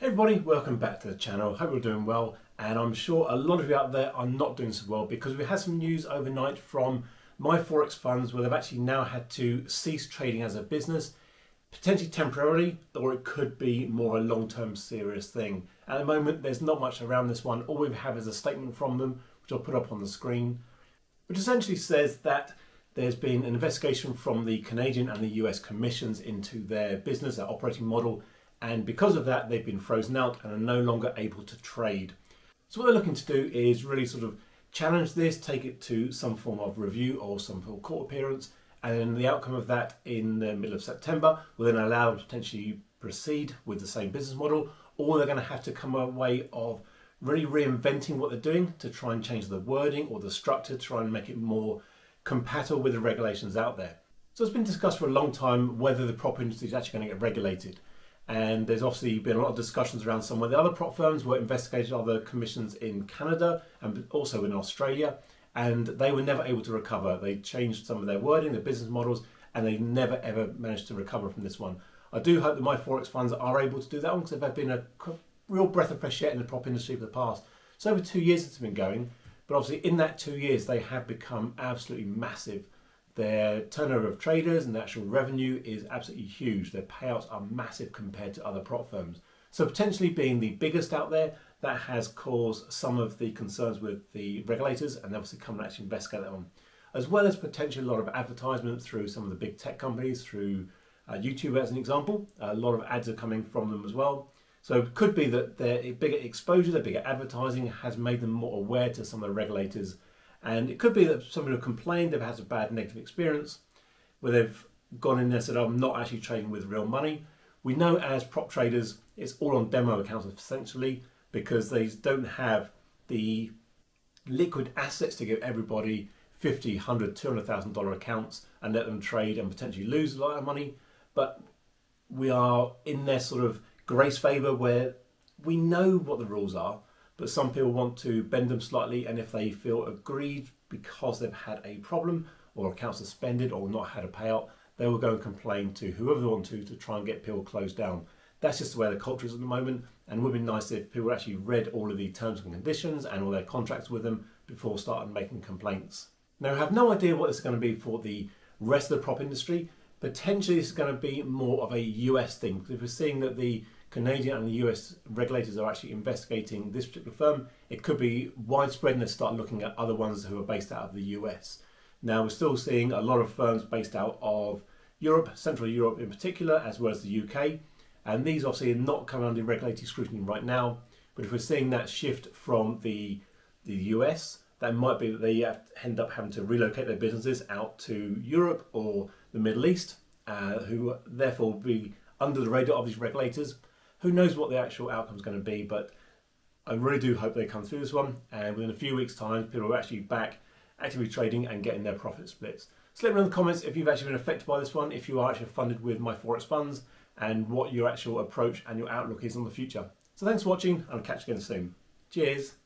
Hey everybody, welcome back to the channel. Hope you're doing well, and I'm sure a lot of you out there are not doing so well because we had some news overnight from my Forex funds where they've actually now had to cease trading as a business, potentially temporarily, or it could be more a long-term serious thing. At the moment, there's not much around this one. All we have is a statement from them, which I'll put up on the screen, which essentially says that there's been an investigation from the Canadian and the US commissions into their business, their operating model, and because of that they've been frozen out and are no longer able to trade. So what they're looking to do is really sort of challenge this, take it to some form of review or some form of court appearance, and then the outcome of that in the middle of September will then allow them to potentially proceed with the same business model, or they're going to have to come a way of really reinventing what they're doing to try and change the wording or the structure to try and make it more compatible with the regulations out there. So it's been discussed for a long time whether the prop industry is actually going to get regulated. And there's obviously been a lot of discussions around some of the other prop firms were investigated other commissions in Canada and also in Australia, and they were never able to recover. They changed some of their wording, their business models, and they never ever managed to recover from this one. I do hope that my Forex funds are able to do that one because they've been a real breath of fresh air in the prop industry for the past. So over 2 years it's been going, but obviously in that 2 years they have become absolutely massive. Their turnover of traders and the actual revenue is absolutely huge. Their payouts are massive compared to other prop firms. So potentially being the biggest out there, that has caused some of the concerns with the regulators, and obviously come and actually investigate that one. As well as potentially a lot of advertisement through some of the big tech companies, through YouTube as an example. A lot of ads are coming from them as well. So it could be that their bigger exposure, their bigger advertising has made them more aware to some of the regulators. And it could be that somebody who complained they've had a bad negative experience where they've gone in there and said, oh, I'm not actually trading with real money. We know as prop traders, it's all on demo accounts essentially because they don't have the liquid assets to give everybody $50, $100, $200,000 accounts and let them trade and potentially lose a lot of money. But we are in their sort of grace favour where we know what the rules are, but some people want to bend them slightly, and if they feel aggrieved because they've had a problem or account suspended or not had a payout, they will go and complain to whoever they want to try and get people closed down. That's just the way the culture is at the moment, and it would be nice if people actually read all of the terms and conditions and all their contracts with them before starting making complaints. Now I have no idea what this is going to be for the rest of the prop industry. Potentially this is going to be more of a US thing, because if we're seeing that the Canadian and the US regulators are actually investigating this particular firm, it could be widespread and they start looking at other ones who are based out of the US. Now we're still seeing a lot of firms based out of Europe, Central Europe in particular, as well as the UK, and these obviously are not coming under regulatory scrutiny right now, but if we're seeing that shift from the US, that might be that they end up having to relocate their businesses out to Europe or the Middle East, who therefore will be under the radar of these regulators. Who knows what the actual outcome is going to be, but I really do hope they come through this one, and within a few weeks' time people are actually back actively trading and getting their profit splits. So let me know in the comments if you've actually been affected by this one, if you are actually funded with my Forex funds, and what your actual approach and your outlook is on the future. So thanks for watching, and I'll catch you again soon. Cheers!